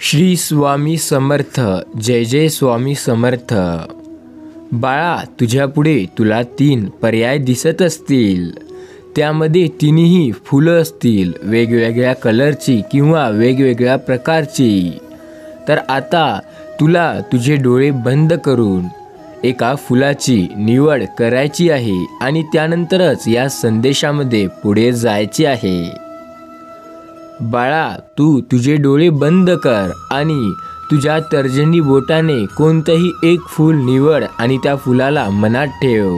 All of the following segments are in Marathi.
श्री स्वामी समर्थ. जय जय स्वामी समर्थ. बाळा, तुझ्यापुढे तुला 3 पर्याय दिसत असतील. त्यामध्ये तिन्ही फुलं असतील, वेगवेगळ्या कलरची किंवा वेगवेगळ्या प्रकारची. तर आता तुला तुझे डोळे बंद करून एका फुलाची निवड करायची आहे आणि त्यानंतरच या संदेशामध्ये पुढे जायचे आहे. बाळा, तू तुझे डोळे बंद कर आणि तुझ्या तर्जनी बोटाने कोणतंही एक फूल निवड आणि त्या फुलाला मनात ठेव.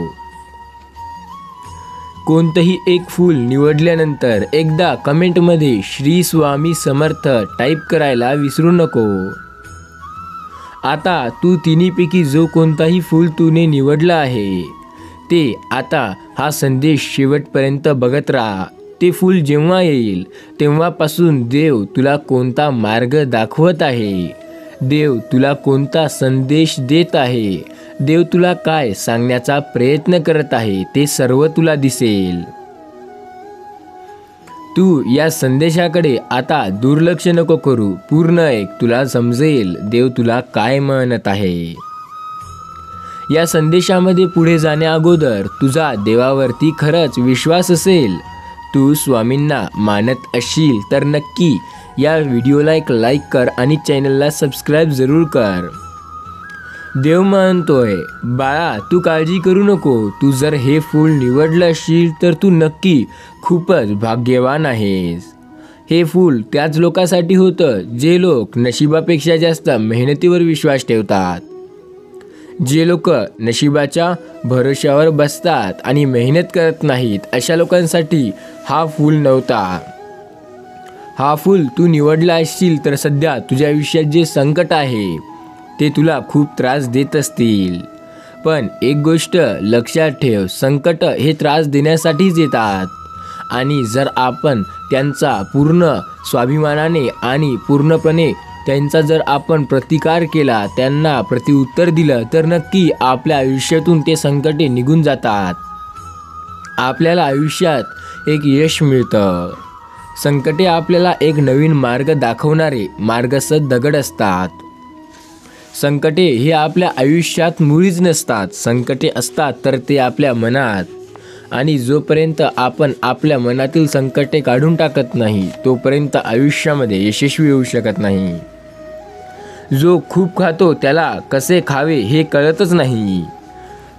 कोणतंही एक फूल निवडल्यानंतर एकदा कमेंटमध्ये श्री स्वामी समर्थ टाईप करायला विसरू नको. आता तू तिन्हीपैकी जो कोणताही फूल तूने निवडला आहे ते आता हा संदेश शेवटपर्यंत बघत राहा. ते फूल जेव्हा येईल तेव्हापासून देव तुला कोणता मार्ग दाखवत आहे, देव तुला कोणता संदेश देत आहे, देव तुला काय सांगण्याचा प्रयत्न करत आहे ते सर्व तुला दिसेल. तू या संदेशाकडे आता दुर्लक्ष नको करू. पूर्ण ऐक, तुला समजेल देव तुला काय म्हणत आहे. या संदेशामध्ये पुढे जाण्या अगोदर तुझा देवावरती खरंच विश्वास असेल, तू स्वामींना मानत असशील तर नक्की या व्हिडिओला एक लाईक कर आणि चॅनलला सबस्क्राईब जरूर कर. देव म्हणतोय, बाळा तू काळजी करू नको. तू जर हे फूल निवडलं असशील तर तू नक्की खूपच भाग्यवान आहेस. हे फूल त्याच लोकांसाठी होतं जे लोक नशिबापेक्षा जास्त मेहनतीवर विश्वास ठेवतात, जे लोक नशिबाच्या भरोश्यावर बसतात आणि मेहनत करत नाहीत. अशा लोकांसाठी हा फूल नव्हता. हा फूल तू निवडला असशील तर सध्या तुझ्या आयुष्यात जे संकट आहे ते तुला खूप त्रास देत असतील. पण एक गोष्ट लक्षात ठेव, संकट हे त्रास देण्यासाठीच येतात आणि जर आपण त्यांचा पूर्ण स्वाभिमानाने आणि पूर्णपणे त्यांचा जर आपण प्रतिकार केला, त्यांना प्रत्युत्तर दिलं तर नक्की आपल्या आयुष्यातून ते संकटे निघून जातात. आपल्याला आयुष्यात एक यश मिळतं. संकटे आपल्याला एक नवीन मार्ग दाखवणारे मार्गस्थ दगड असतात. संकटे हे आपल्या आयुष्यात मुळीच नसतात. संकटे असतात तर ते आपल्या मनात, आणि जोपर्यंत आपण आपल्या मनातील संकटे काढून टाकत नाही तोपर्यंत आयुष्यामध्ये यशस्वी होऊ शकत नाही. जो खूप खातो त्याला कसे खावे हे कळतच नाही.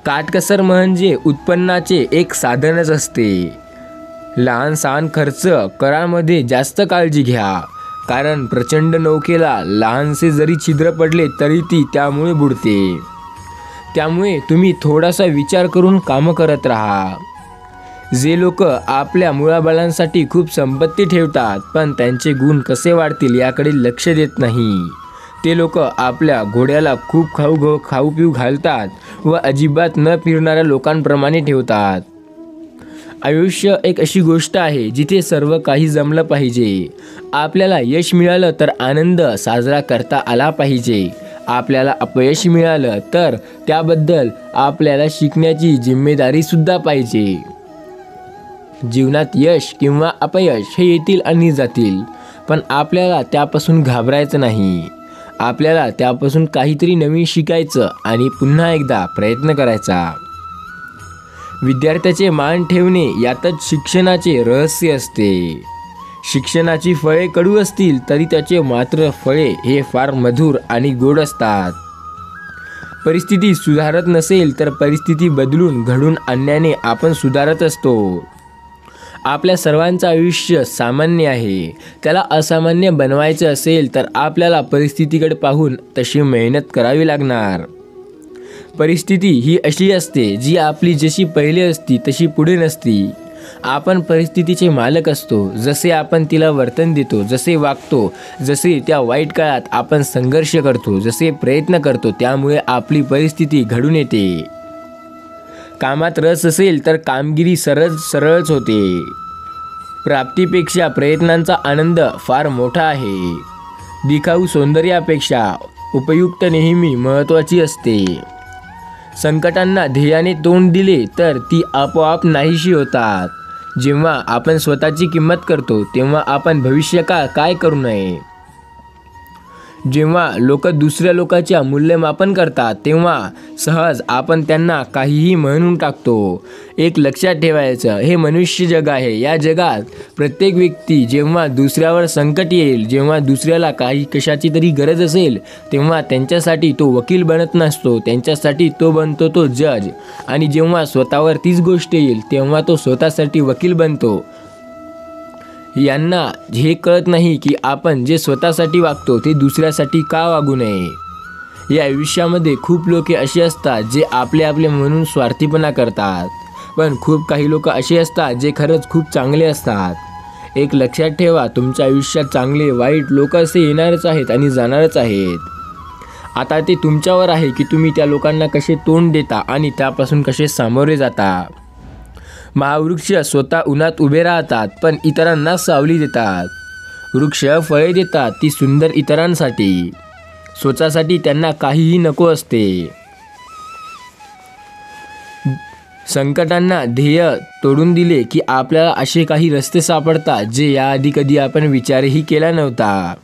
काटकसर म्हणजे उत्पन्नाचे एक साधनच असते. लहान सहान खर्च करामध्ये जास्त काळजी घ्या, कारण प्रचंड नौकेला लहानसे जरी छिद्र पडले तरी ती त्यामुळे बुडते. त्यामुळे तुम्ही थोडासा विचार करून कामं करत राहा. जे लोक आपल्या मुलाबाळांसाठी खूप संपत्ती ठेवतात पण त्यांचे गुण कसे वाढतील याकडे लक्ष देत नाही, ते लोक आपल्या घोड्याला खूप खाऊ पिऊ घालतात व अजिबात न फिरणाऱ्या लोकांप्रमाणे ठेवतात. आयुष्य एक अशी गोष्ट आहे जिथे सर्व काही जमलं पाहिजे. आपल्याला यश मिळालं तर आनंद साजरा करता आला पाहिजे. आपल्याला अपयश मिळालं तर त्याबद्दल आपल्याला शिकण्याची जिम्मेदारीसुद्धा पाहिजे. जीवनात यश किंवा अपयश हे येतील आणि जातील, पण आपल्याला त्यापासून घाबरायचं नाही. आपल्याला त्यापासून काहीतरी नवीन शिकायचं आणि पुन्हा एकदा प्रयत्न करायचा. विद्यार्थ्याचे मान ठेवणे यातच शिक्षणाचे रहस्य असते. शिक्षणाची फळे कडू असतील तरी त्याचे मात्र फळे हे फार मधुर आणि गोड असतात. परिस्थिती सुधारत नसेल तर परिस्थिती बदलून घडून आणण्याने आपण सुधारत असतो. आपल्या सर्वांचं आयुष्य सामान्य आहे. त्याला असामान्य बनवायचं असेल तर आपल्याला परिस्थितीकडे पाहून तशी मेहनत करावी लागणार. परिस्थिती ही अशी असते जी आपली जशी पहिले असती तशी पुढे नसती. आपण परिस्थितीचे मालक असतो. जसे आपण तिला वर्तन देतो, जसे वागतो, जसे त्या वाईट काळात आपण संघर्ष करतो, जसे प्रयत्न करतो, त्यामुळे आपली परिस्थिती घडून येते. कामात रस असेल तर कामगिरी सरळच होते. प्राप्तीपेक्षा प्रयत्नांचा आनंद फार मोठा आहे. दिखाऊ सौंदर्यापेक्षा उपयुक्त नेहमी महत्त्वाची असते. संकटांना ध्येयाने तोंड दिले तर ती आपोआप नाहीशी होतात. जेव्हा आपण स्वतःची किंमत करतो तेव्हा आपण भविष्य काय करू नये जेव्हा लोक दुसऱ्या लोकांचे मूल्यमापन करतात तेव्हा सहज आपण त्यांना काहीही म्हणून टाकतो. एक लक्षात ठेवायचं, हे मनुष्य जग आहे. या जगात प्रत्येक व्यक्ती जेव्हा दुसऱ्यावर संकट येईल, जेव्हा दुसऱ्याला कशाची तरी गरज असेल, तेव्हा त्यांच्यासाठी तो वकील बनत नसतो, त्यांच्यासाठी तो बनतो तो जज. आणि जेव्हा स्वतःवर तीच गोष्ट येईल तेव्हा तो स्वतःसाठी वकील बनतो. यांना हे कळत नाही की आपण जे स्वतःसाठी वागतो ते दुसऱ्यासाठी का वागू नये. या आयुष्यामध्ये खूप लोक अशी असतात जे आपले म्हणून स्वार्थीपणा करतात, पण खूप काही लोक असे असतात जे खरंच खूप चांगले असतात. एक लक्षात ठेवा, तुमच्या आयुष्यात चांगले वाईट लोक असे येणारच आहेत आणि जाणारच आहेत. आता ते तुमच्यावर आहे की तुम्ही त्या लोकांना कसे तोंड देता आणि त्यापासून कसे सामोरे जाता. महावृक्ष स्वतः उन्हात उभे राहतात पण इतरांना सावली देतात. वृक्ष फळे देतात, ती सुंदर इतरांसाठी, स्वतःसाठी त्यांना काहीही नको असते. संकटांना ध्येय तोडून दिले की आपल्याला असे काही रस्ते सापडतात जे याआधी कधी आपण विचारही केला नव्हता.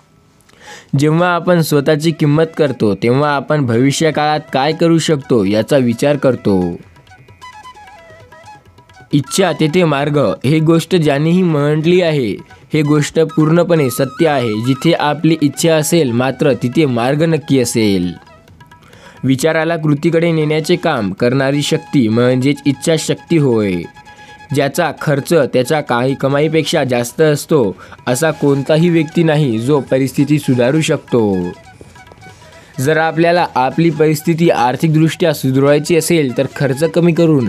जेव्हा आपण स्वतःची किंमत करतो तेव्हा आपण भविष्यकाळात काय करू शकतो याचा विचार करतो. इच्छा तेथे मार्ग, हे गोष्ट ज्यानेही म्हटली आहे, हे गोष्ट पूर्णपणे सत्य आहे. जिथे आपली इच्छा असेल मात्र तिथे मार्ग नक्की असेल. विचाराला कृतीकडे नेण्याचे काम करणारी शक्ती म्हणजेच इच्छाशक्ती होय. ज्याचा खर्च त्याच्या काही कमाईपेक्षा जास्त असतो असा कोणताही व्यक्ती नाही जो परिस्थिती सुधारू शकतो. जर आपल्याला आपली परिस्थिती आर्थिकदृष्ट्या सुधारायची असेल तर खर्च कमी करून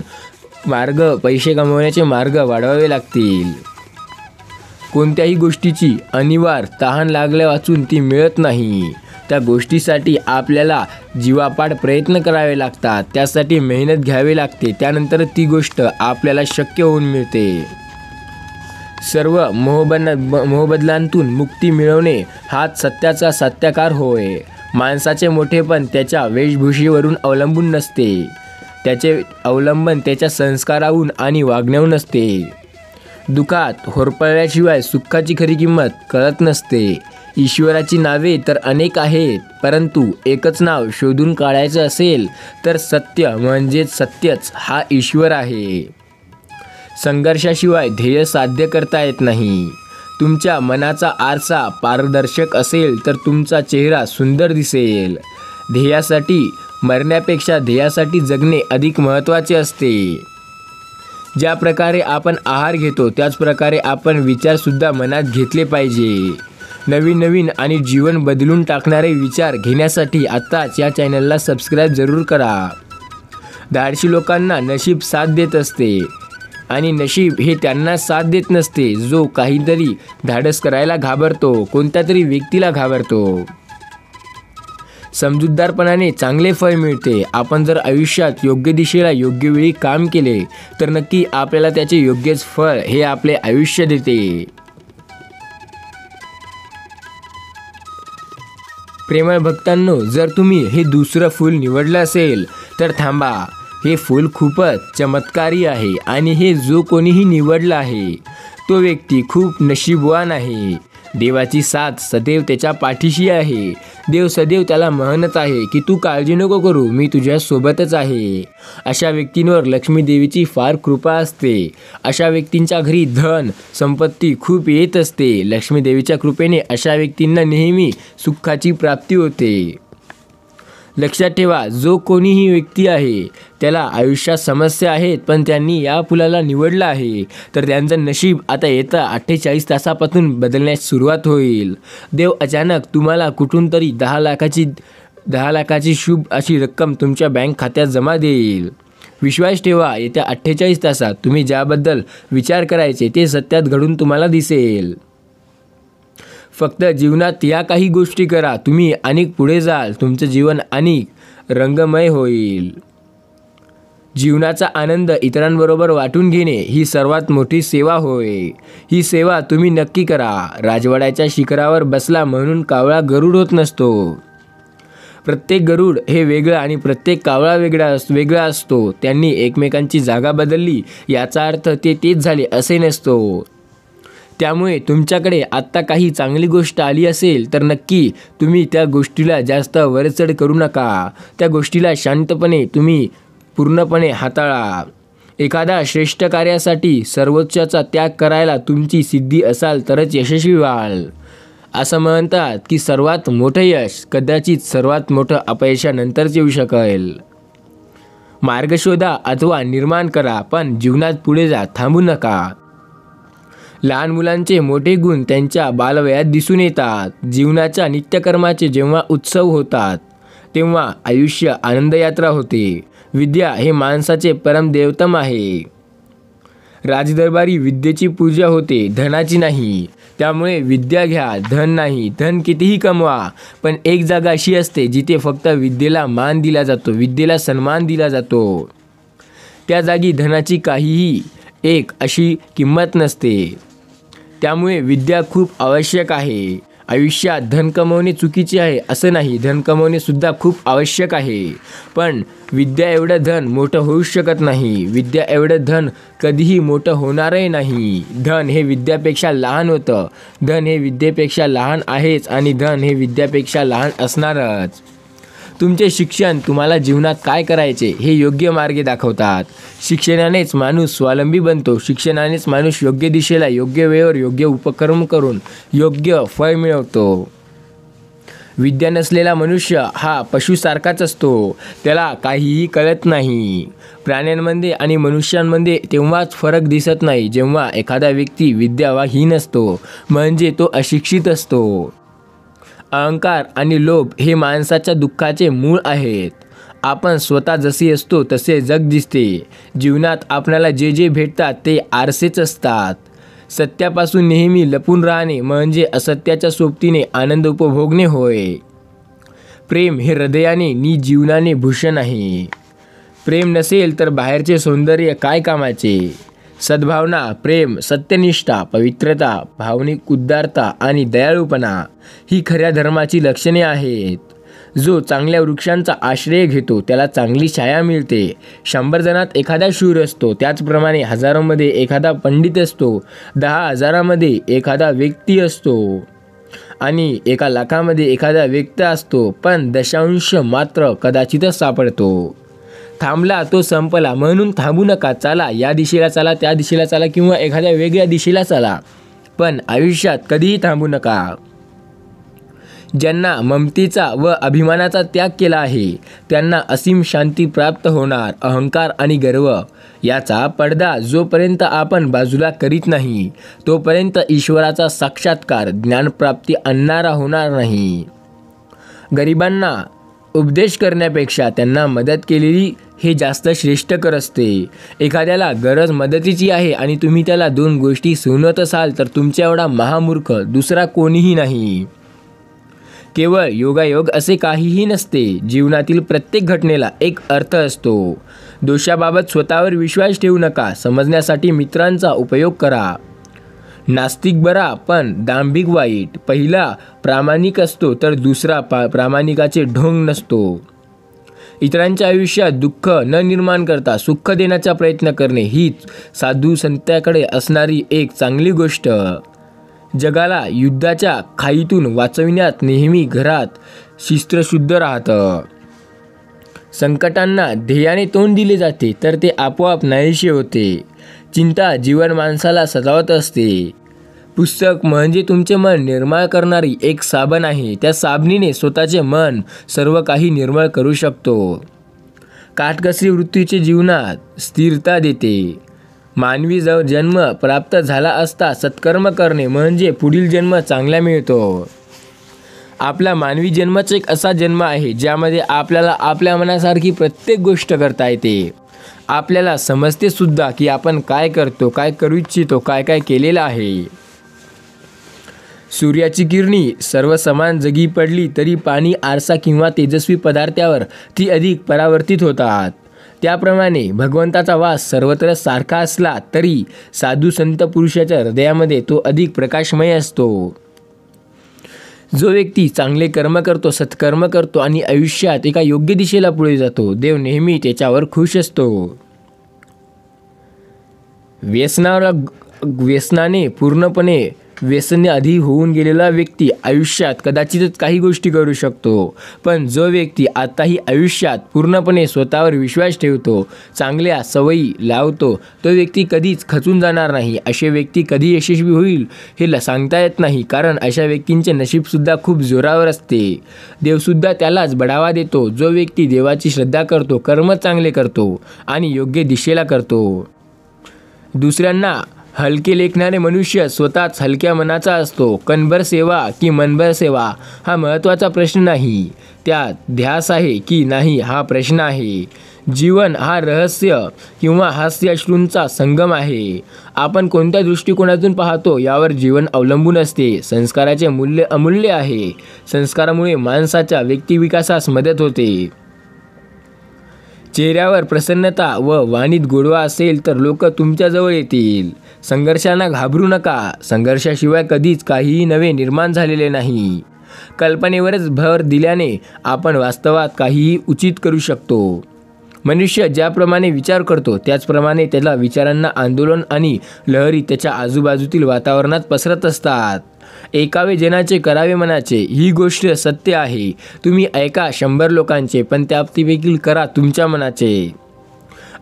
पैसे कमवण्याचे मार्ग वाढवावे लागतील. कोणत्याही गोष्टीची अनिवार्य तहान लागल्या वाचून ती मिळत नाही. त्या गोष्टीसाठी आपल्याला जीवापाड प्रयत्न करावे लागतात, त्यासाठी मेहनत घ्यावी लागते, त्यानंतर ती गोष्ट आपल्याला शक्य होऊन मिळते. सर्व मोहबदलांतून मुक्ती मिळवणे हाच सत्याचा सत्याकार होय. माणसाचे मोठेपण त्याच्या वेशभूषेवरून अवलंबून नसते, त्याचे अवलंबन त्याच्या संस्काराहून आणि वागण्याहून असते. दुःखात होरपळल्याशिवाय सुखाची खरी किंमत कळत नसते. ईश्वराची नावे तर अनेक आहेत, परंतु एकच नाव शोधून काढायचं असेल तर सत्य म्हणजेच सत्यच हा ईश्वर आहे. संघर्षाशिवाय ध्येय साध्य करता येत नाही. तुमच्या मनाचा आरसा पारदर्शक असेल तर तुमचा चेहरा सुंदर दिसेल. ध्येयासाठी मरण्यापेक्षा ध्येयासाठी जगणे अधिक महत्त्वाचे असते. ज्या प्रकारे आपण आहार घेतो त्याच प्रकारे आपण विचारसुद्धा मनात घेतले पाहिजे. नवीन आणि जीवन बदलून टाकणारे विचार घेण्यासाठी आत्ताच या चॅनलला सबस्क्राईब जरूर करा. धाडसी लोकांना नशीब साथ देत असते आणि नशीब हे त्यांना साथ देत नसते जो काहीतरी धाडस करायला घाबरतो, कोणत्या तरी व्यक्तीला घाबरतो. समजूतदारपणाने चांगले फळ मिळते. आपण जर आयुष्यात योग्य दिशेला योग्य वेळी काम केले तर नक्की आपल्याला त्याचे योग्यच फळ हे आपले आयुष्य देते. प्रेमळ भक्तांनो, जर तुम्ही हे दुसरं फूल निवडलं असेल तर थांबा. हे फूल खूपच चमत्कारी आहे आणि हे जो कोणीही निवडलं आहे तो व्यक्ती खूप नशीबवान आहे. देवाची साथ सदैव त्याच्या पाठीशी आहे. देव सदैव त्याला म्हणत आहे की तू काळजी नको करू, मी तुझ्या सोबतच आहे. अशा व्यक्तींवर लक्ष्मी देवीची फार कृपा असते. अशा व्यक्तींच्या घरी धन संपत्ती खूप येत असते. लक्ष्मी देवीच्या कृपेने अशा व्यक्तींना नेहमी सुखाची प्राप्ती होते. लक्षात ठेवा, जो कोणीही व्यक्ती आहे त्याला आयुष्यात समस्या आहेत पण त्यांनी या फुलाला निवडलं आहे तर त्यांचं नशीब आता येत्या 48 तासापासून बदलण्यास सुरुवात होईल. देव अचानक तुम्हाला कुठून तरी 10 लाखाची शुभ अशी रक्कम तुमच्या बँक खात्यात जमा देईल. विश्वास ठेवा, येत्या 48 तासात तुम्ही ज्याबद्दल विचार करायचे ते सत्यात घडून तुम्हाला दिसेल. फक्त जीवनात या काही गोष्टी करा, तुम्ही अनेक पुढे जाल. तुमचं जीवन अनेक रंगमय होईल. जीवनाचा आनंद इतरांबरोबर वाटून घेणे ही सर्वात मोठी सेवा होय. ही सेवा तुम्ही नक्की करा. राजवाड्याच्या शिखरावर बसला म्हणून कावळा गरुड होत नसतो. प्रत्येक गरुड हे वेगळं आणि प्रत्येक कावळा वेगळा असतो. त्यांनी एकमेकांची जागा बदलली याचा अर्थ ते तेच झाले असे नसतो. त्यामुळे तुमच्याकडे आत्ता काही चांगली गोष्ट आली असेल तर नक्की तुम्ही त्या गोष्टीला जास्त वरचढ करू नका. त्या गोष्टीला शांतपणे तुम्ही पूर्णपणे हाताळा. एखाद्या श्रेष्ठ कार्यासाठी सर्वोच्चाचा त्याग करायला तुमची सिद्धी असाल तरच यशस्वी व्हाल. असं म्हणतात की सर्वात मोठं यश कदाचित सर्वात मोठं अपयशानंतरच येऊ शकेल. मार्ग शोधा अथवा निर्माण करा, पण जीवनात पुढे जा, थांबू नका. लहान मुलांचे मोठे गुण त्यांच्या बालवयात दिसून येतात. जीवनाच्या नित्यकर्माचे जेव्हा उत्सव होतात तेव्हा आयुष्य आनंदयात्रा होते. विद्या हे माणसाचे परमदेवतम आहे. राजदरबारी विद्येची पूजा होते, धनाची नाही. त्यामुळे विद्या घ्या, धन नाही. धन कितीही कमवा, पण एक जागा अशी असते जिथे फक्त विद्येला मान दिला जातो, विद्येला सन्मान दिला जातो. त्या जागी धनाची काहीही एक अशी किंमत नसते. त्यामुळे विद्या खूप आवश्यक आहे. आयुष्यात धन कमवणे चुकीचे आहे असं नाही, धन कमवणे सुद्धा खूप आवश्यक आहे. पण विद्या एवढं धन मोठं होऊ शकत नाही. विद्या एवढं धन कधीही मोठं होणारही नाही. धन हे विद्यापेक्षा लहान होतं. धन हे विद्येपेक्षा लहान आहेच आणि धन हे विद्यापेक्षा लहान असणारच. तुमचे शिक्षण तुम्हाला जीवनात काय करायचे हे योग्य मार्गे दाखवतात. शिक्षणानेच माणूस स्वावलंबी बनतो. शिक्षणानेच माणूस योग्य दिशेला योग्य वेळेवर योग्य उपक्रम करून योग्य फळ मिळवतो. विद्या नसलेला मनुष्य हा पशुसारखाच असतो. त्याला काहीही कळत नाही. प्राण्यांमध्ये आणि मनुष्यांमध्ये तेव्हाच फरक दिसत नाही जेव्हा एखादा व्यक्ती विद्यावाहीन असतो, म्हणजे तो अशिक्षित असतो. अहंकार आणि लोभ हे माणसाच्या दुःखाचे मूळ आहेत. आपण स्वतः जसे असतो तसे जग दिसते. जीवनात आपल्याला जे जे भेटतात ते आरसेच असतात. सत्यापासून नेहमी लपून राहणे म्हणजे असत्याच्या सोबतीने आनंद उपभोगणे होय. प्रेम हे हृदयाने नि जीवनाने भूषण आहे. प्रेम नसेल तर बाहेरचे सौंदर्य काय कामाचे. सद्भावना, प्रेम, सत्यनिष्ठा, पवित्रता, भावनिक उदारता आणि दयाळूपणा ही खऱ्या धर्माची लक्षणे आहेत. जो चांगल्या वृक्षांचा आश्रय घेतो त्याला चांगली छाया मिळते. 100 जणात एखादा शूर असतो, त्याचप्रमाणे हजारोमध्ये एखादा पंडित असतो, 10,000मध्ये एखादा व्यक्ती असतो आणि 1 लाखामध्ये एखादा व्यक्ती असतो, पण दशांश मात्र कदाचितच सापडतो. थांबला तो संपला, म्हणून थांबू नका. चला, या दिशेला चला, त्या दिशेला चला किंवा एखाद्या वेगळ्या दिशेला चला, पण आयुष्यात कधीही थांबू नका. ज्यांना ममतेचा व अभिमानाचा त्याग केला आहे त्यांना असीम शांती प्राप्त होणार. अहंकार आणि गर्व याचा पडदा जोपर्यंत आपण बाजूला करीत नाही तोपर्यंत ईश्वराचा साक्षात्कार ज्ञानप्राप्ती आणणारा होणार नाही. गरिबांना उपदेश करण्यापेक्षा त्यांना मदत केलेली हे जास्त श्रेष्ठकर असते. एखाद्याला गरज मदतीची आहे आणि तुम्ही त्याला 2 गोष्टी सुनवत असाल तर तुमच्या एवढा महामूर्ख दुसरा कोणीही नाही. केवळ योगायोग असे काहीही नसते. जीवनातील प्रत्येक घटनेला एक अर्थ असतो. दोषाबाबत स्वतःवर विश्वास ठेवू नका. समजण्यासाठी मित्रांचा उपयोग करा. नास्तिक बरा पण दांभिक वाईट. पहिला प्रामाणिक असतो तर दुसरा प्रामाणिकाचे ढोंग नसतो. इतरांच्या आयुष्यात दुःख न निर्माण करता सुख देण्याचा प्रयत्न करणे हीच साधू संतांकडे असणारी एक चांगली गोष्ट. जगाला युद्धाच्या खाईतून वाचविण्यात नेहमी घरात शिस्तशुद्ध राहतं. संकटांना ध्येयाने तोंड दिले जाते तर ते आपोआप नाहीसे होते. चिंता जीवन माणसाला सतावत असते. पुस्तक म्हणजे तुमचे मन निर्मळ करणारी एक साबण आहे. त्या साबणीने स्वतःचे मन सर्व काही निर्मळ करू शकतो. काटकसरी वृत्तीचे जीवनात स्थिरता देते. मानवी जन्म प्राप्त झाला असता सत्कर्म करणे म्हणजे पुढील जन्म चांगला मिळतो. आपला मानवी जन्मच एक असा जन्म आहे ज्यामध्ये आपल्याला आपल्या मनासारखी प्रत्येक गोष्ट करता येते. आपल्याला समजते सुद्धा की आपण काय करतो, काय करू इच्छितो, काय काय केलेलं आहे. सूर्याची किरणी सर्व समान जगी पडली तरी पाणी, आरसा किंवा तेजस्वी पदार्थावर ती अधिक परावर्तित होतात. त्याप्रमाणे भगवंताचा वास सर्वत्र सारखा असला तरी साधू संत पुरुषाच्या हृदयामध्ये तो अधिक प्रकाशमय असतो. जो व्यक्ती चांगले कर्म करतो, सत्कर्म करतो आणि आयुष्यात एका योग्य दिशेला पुढे जातो, देव नेहमी त्याच्यावर खुश असतो. व्यसनाला व्यसनाने पूर्णपणे व्यसनाधीन होऊन गेलेला व्यक्ती आयुष्यात कदाचितच काही गोष्टी करू शकतो, पण जो व्यक्ती आताही आयुष्यात पूर्णपणे स्वतःवर विश्वास ठेवतो, चांगल्या सवयी लावतो, तो व्यक्ती कधीच खचून जाणार नाही. असे व्यक्ती कधी यशस्वी होईल हे सांगता येत नाही, कारण अशा व्यक्तींचे नशीबसुद्धा खूप जोरावर असते. देवसुद्धा त्यालाच बढावा देतो जो व्यक्ती देवाची श्रद्धा करतो, कर्म चांगले करतो आणि योग्य दिशेला करतो. दुसऱ्यांना हलके लेखणारे मनुष्य स्वतःच हलक्या मनाचा असतो. कणभर सेवा की मनभर सेवा हा महत्त्वाचा प्रश्न नाही, त्यात ध्यास आहे की नाही हा प्रश्न आहे. जीवन हा रहस्य किंवा हास्याश्रूंचा संगम आहे. आपण कोणत्या दृष्टिकोनातून पाहतो यावर जीवन अवलंबून असते. संस्काराचे मूल्य अमूल्य आहे. संस्कारामुळे माणसाच्या व्यक्तिविकासास मदत होते. चेहऱ्यावर प्रसन्नता व वाणीत गोडवा असेल तर लोक तुमच्याजवळ येतील. संघर्षांना घाबरू नका. संघर्षाशिवाय कधीच काहीही नवे निर्माण झालेले नाही. कल्पनेवरच भर दिल्याने आपण वास्तवात काहीही उचित करू शकतो. मनुष्य ज्याप्रमाणे विचार करतो त्याचप्रमाणे त्याला विचारांना आंदोलन आणि लहरी त्याच्या आजूबाजूतील वातावरणात पसरत असतात. ऐकावे जनाचे करावे मनाचे ही गोष्ट सत्य आहे. तुम्ही ऐका 100 लोकांचे, पण त्यापैकी करा तुमच्या मनाचे.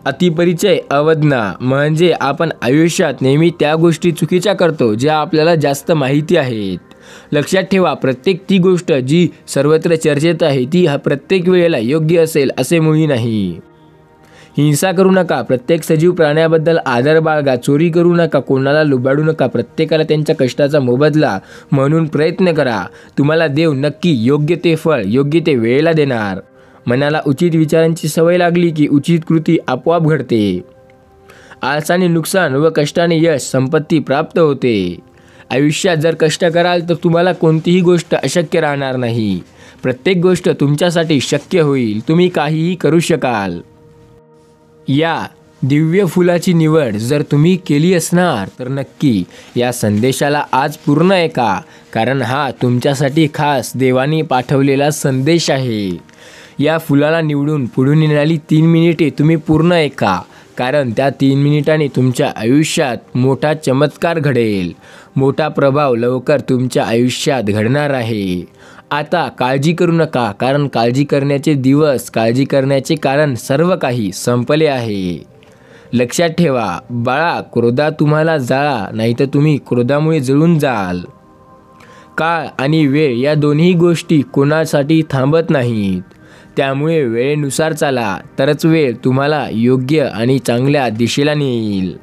अतिपरिचय अवज्ञा म्हणजे आपण आयुष्यात नेहमी त्या गोष्टी चुकीच्या करतो ज्या आपल्याला जास्त माहिती आहेत. लक्षात ठेवा, प्रत्येक ती गोष्ट जी सर्वत्र चर्चेत आहे ती प्रत्येक वेळेला योग्य असेल असे मुळी नाही. हिंसा करू नका. प्रत्येक सजीव प्राण्याबद्दल आदर बाळगा. चोरी करू नका. कोणाला लुबाडू नका. प्रत्येकाला त्यांच्या कष्टाचा मोबदला म्हणून प्रयत्न करा. तुम्हाला देव नक्की योग्य ते फळ योग्य ते वेळेला देणार. मनाला उचित विचारांची सवय लागली की उचित कृती आपोआप घडते. आळसाने नुकसान व कष्टाने यश संपत्ती प्राप्त होते. आयुष्यात जर कष्ट कराल तर तुम्हाला कोणतीही गोष्ट अशक्य राहणार नाही. प्रत्येक गोष्ट तुमच्यासाठी शक्य होईल. तुम्ही काहीही करू शकाल. या दिव्य फुलाची निवड जर तुम्ही केली असणार तर नक्की या संदेशाला आज पूर्ण ऐका, कारण हा तुमच्यासाठी खास देवाने पाठवलेला संदेश आहे. या फुलाला निवडून पुढून येणारी 3 मिनिटे तुम्ही पूर्ण ऐका, कारण त्या 3 मिनिटांनी तुमच्या आयुष्यात मोठा चमत्कार घडेल. मोठा प्रभाव लवकर तुमच्या आयुष्यात घडणार आहे. आता काळजी करू नका, कारण काळजी करण्याचे दिवस, काळजी करण्याचे कारण सर्व काही संपले आहे. लक्षात ठेवा बाळा, क्रोधात तुम्हाला जाळा, नाहीतर तुम्ही क्रोधामुळे जळून जाल. काळ आणि वेळ या दोन्ही गोष्टी कोणासाठी थांबत नाहीत. त्यामुळे वेळेनुसार चाला, तरच वेळ तुम्हाला योग्य आणि चांगल्या दिशेला नेईल.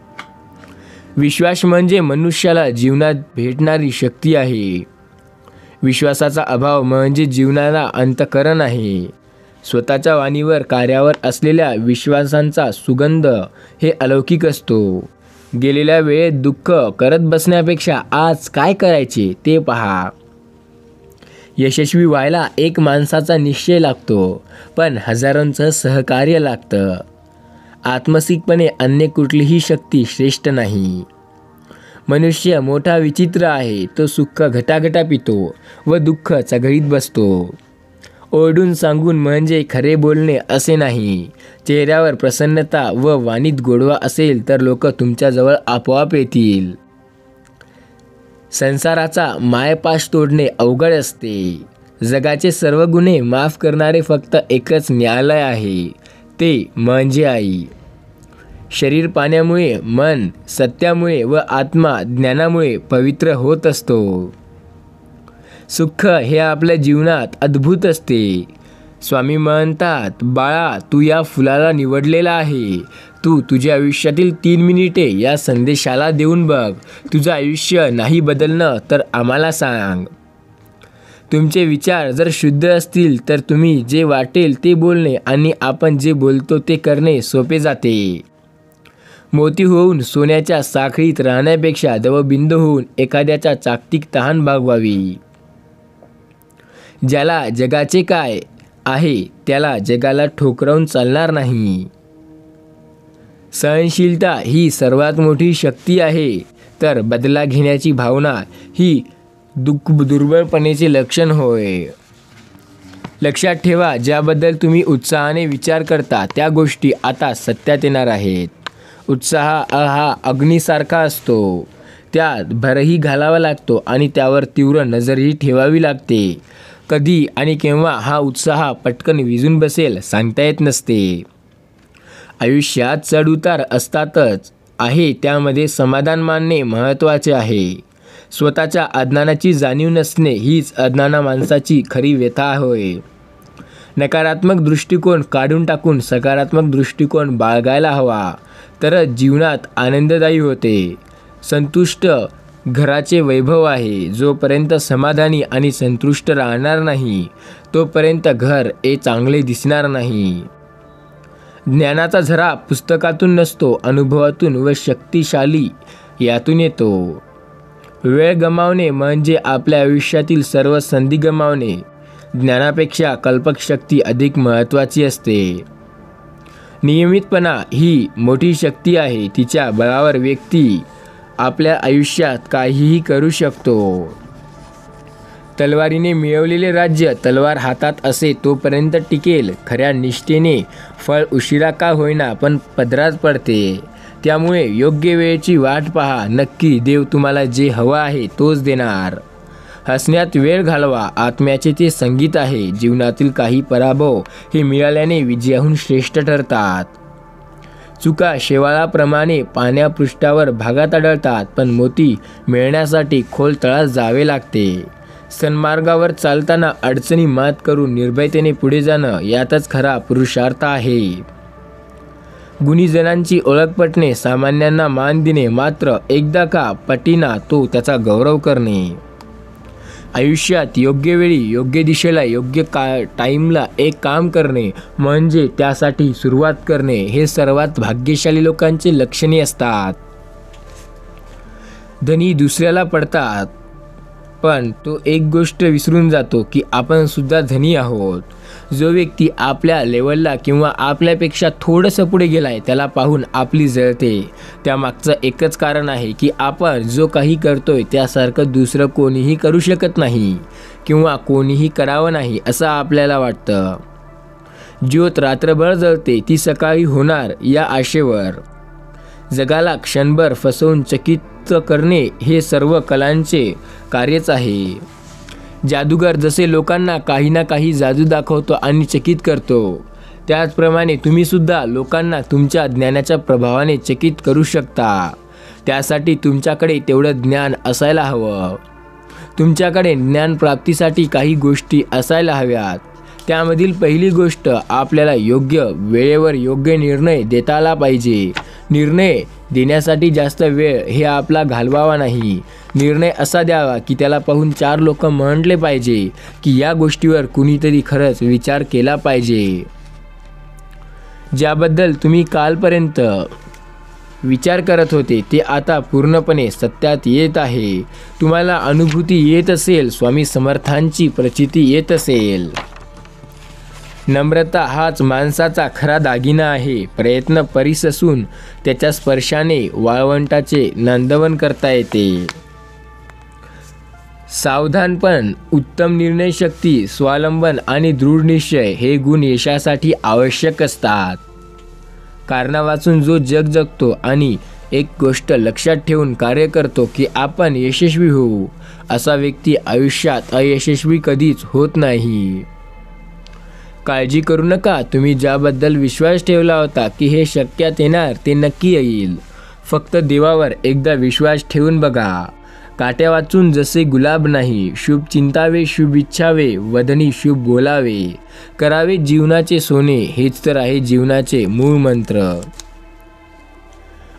विश्वास म्हणजे मनुष्याला जीवनात भेटणारी शक्ती आहे. विश्वासाचा अभाव म्हणजे जीवनाला अंतःकरण आहे. स्वतःच्या वाणीवर, कार्यावर असलेल्या विश्वासांचा सुगंध हे अलौकिक असतो. गेलेल्या वेळेत दुःख करत बसण्यापेक्षा आज काय करायचे ते पहा. यशस्वी व्हायला एक माणसाचा निश्चय लागतो, पण हजारांचं सहकार्य लागतं. आत्मसिकपणे अन्य कुठलीही शक्ती श्रेष्ठ नाही. मनुष्य मोठा विचित्र आहे. तो सुख घटाघटा पितो व दुःख चघळीत बसतो. ओरडून सांगून म्हणजे खरे बोलणे असे नाही. चेहऱ्यावर प्रसन्नता व वाणीत गोडवा असेल तर लोक तुमच्याजवळ आपोआप येतील. संसाराचा मायपाश तोडणे अवघड असते. जगाचे सर्व गुन्हे माफ करणारे फक्त एकच न्यायालय आहे, ते म्हणजे आई. शरीर पाण्यामुळे, मन सत्यामुळे व आत्मा ज्ञानामुळे पवित्र होत असतो. सुख हे आपल्या जीवनात अद्भुत असते. स्वामी म्हणतात, बाळा तू या फुलाला निवडलेला आहे. तू तुझ्या आयुष्यातील 3 मिनिटे या संदेशाला देऊन बघ. तुझं आयुष्य नाही बदलणं तर आम्हाला सांग. तुमचे विचार जर शुद्ध असतील तर तुम्ही जे वाटेल ते बोलणे आणि आपण जे बोलतो ते करणे सोपे जाते. मोती होऊन सोन्याच्या साखळीत राहण्यापेक्षा दवबिंदू होऊन एखाद्याच्या जागतिक तहान भागवावी. ज्याला जगाचे काय आहे त्याला जगाला ठोकरावून चालणार नाही. सहनशीलता ही सर्वात मोठी शक्ती आहे, तर बदला घेण्याची भावना ही दुर्बळपणेचे लक्षण होय. लक्षात ठेवा, ज्याबद्दल तुम्ही उत्साहाने विचार करता त्या गोष्टी आता सत्यात येणार आहेत. उत्साह हा अग्नीसारखा असतो, त्यात भरही घालावा लागतो आणि त्यावर तीव्र नजरही ठेवावी लागते. कधी आणि केव्हा हा उत्साह पटकन विझून बसेल सांगता येत नसते. आयुष्यात चढउतार असतातच आहे, त्यामध्ये समाधान मानणे महत्त्वाचे आहे. स्वतःच्या अज्ञानाची जाणीव नसणे हीच अज्ञाना माणसाची खरी व्यथा होय. नकारात्मक दृष्टिकोन काढून टाकून सकारात्मक दृष्टिकोन बाळगायला हवा, तरच जीवनात आनंददायी होते. संतुष्ट घराचे वैभव आहे. जोपर्यंत समाधानी आणि संतुष्ट राहणार नाही तोपर्यंत घर चांगले दिसणार नाही. ज्ञानाचा झरा पुस्तकातून नसतो, अनुभवातून व शक्तिशाली यातून येतो. वेळ गमावणे म्हणजे आपल्या आयुष्यातील सर्व संधी गमावणे. ज्ञानापेक्षा कल्पकशक्ती अधिक महत्त्वाची असते. नियमितपणा ही मोठी शक्ती आहे. तिच्या बळावर व्यक्ती आपल्या आयुष्यात काहीही करू शकतो. तलवारीने मिळवलेले राज्य तलवार हातात असे तोपर्यंत टिकेल. खऱ्या निष्ठेने फळ उशिरा का होईना पण पदरात पडते. त्यामुळे योग्य वेळेची वाट पहा. नक्की देव तुम्हाला जे हवं आहे तोच देणार. हसण्यात वेळ घालवा. आत्म्याचे ते संगीत आहे. जीवनातील काही पराभव हे मिळाल्याने विजयाहून श्रेष्ठ ठरतात. चुका शेवाळाप्रमाणे पाण्यापृष्ठावर भागात आढळतात, पण मोती मिळण्यासाठी खोल तळात जावे लागते. सन्मार्गावर चालताना अडचणी मात करून निर्भयतेने पुढे जाणं यातच खरा पुरुषार्थ आहे. गुणीजनांची ओळख पटणे, सामान्यांना मान देणे, मात्र एकदा का पटीना तो त्याचा गौरव करणे. आयुष्यात योग्य वेळी योग्य दिशेला योग्य टाईमला एक काम करणे म्हणजे त्यासाठी सुरुवात करणे हे सर्वात भाग्यशाली लोकांचे लक्षणे असतात. धनी दुसऱ्याला पडतात, पण तो एक गोष्ट विसरून जातो की आपण सुद्धा धनी आहोत. जो व्यक्ती आपल्या लेवलला किंवा आपल्यापेक्षा थोडंसं पुढे गेलाय त्याला पाहून आपली जळते. त्यामागचं एकच कारण आहे की आपण जो काही करतोय त्यासारखं दुसरं कोणीही करू शकत नाही किंवा कोणीही करावं नाही असं आपल्याला वाटतं. ज्योत रात्रभर जळते ती सकाळी होणार या आशेवर. जगाला क्षणभर फसवून चकित करणे हे सर्व कलांचे कार्यच आहे. जादूगार जसे लोकांना काही ना काही जादू दाखवतो आणि चकित करतो, त्याचप्रमाणे तुम्ही सुद्धा लोकांना तुमच्या ज्ञानाच्या प्रभावाने चकित करू शकता. त्यासाठी तुमच्याकडे तेवढं ज्ञान असायला हवं. तुमच्याकडे ज्ञानप्राप्तीसाठी काही गोष्टी असायला हव्यात. त्यामधील पहिली गोष्ट आपल्याला योग्य वेळेवर योग्य निर्णय देता आला पाहिजे. निर्णय देण्यासाठी जास्त वेळ हे आपला घालवावा नाही. निर्णय असा द्यावा की त्याला पाहून 4 लोक म्हटले पाहिजे की या गोष्टीवर कुणीतरी खरंच विचार केला पाहिजे. ज्याबद्दल तुम्ही कालपर्यंत विचार करत होते ते आता पूर्णपणे सत्यात येत आहे. तुम्हाला अनुभूती येत असेल, स्वामी समर्थांची प्रचिती येत असेल. नम्रता हाच माणसाचा खरा दागिना आहे. प्रयत्न परीस असून त्याच्या स्पर्शाने वाळवंटाचे नंदवन करता येते. सावधानपण, उत्तम निर्णयशक्ती, स्वावलंबन आणि दृढ निश्चय हे गुण यशासाठी आवश्यक असतात. कारणावाचून जो जग जगतो आणि एक गोष्ट लक्षात ठेवून कार्य करतो की आपण यशस्वी होऊ, असा व्यक्ती आयुष्यात अयशस्वी कधीच होत नाही. काळजी करू नका. तुम्ही ज्याबद्दल विश्वास ठेवला होता की हे शक्यात येणार ते नक्की येईल. फक्त देवावर एकदा विश्वास ठेवून बघा. काट्या वाचून जसे गुलाब नाही. शुभ चिंतावे, शुभ इच्छावे, वदनी शुभ बोलावे, करावे जीवनाचे सोने, हेच तर आहे जीवनाचे मूळ मंत्र.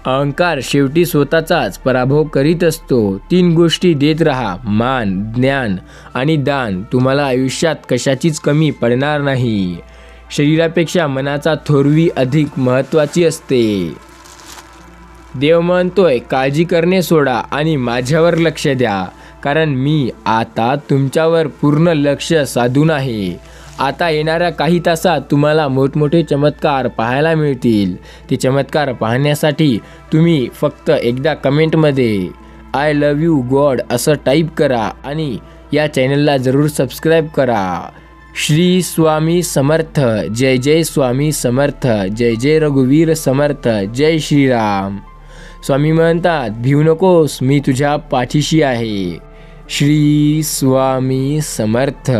अहंकार शेवटी स्वतःचाच पराभव करीत असतो. 3 गोष्टी देत राहा, मान, ज्ञान आणि दान. तुम्हाला आयुष्यात कशाचीच कमी पडणार नाही. शरीरापेक्षा मनाचा थोरवी अधिक महत्त्वाची असते. देव म्हणतोय, काळजी करणे सोडा आणि माझ्यावर लक्ष द्या, कारण मी आता तुमच्यावर पूर्ण लक्ष साधून आहे. आता येणाऱ्या काही तासात तुम्हाला मोठमोठे चमत्कार पाहायला मिळतील. ते चमत्कार पाहण्यासाठी तुम्ही फक्त एकदा कमेंटमध्ये आय लव्ह यू गॉड असं टाईप करा आणि या चॅनलला जरूर सबस्क्राईब करा. श्री स्वामी समर्थ. जय जय स्वामी समर्थ. जय जय रघुवीर समर्थ. जय श्रीराम. स्वामी म्हणतात, भिवू नकोस, मी तुझ्या पाठीशी आहे. श्री स्वामी समर्थ.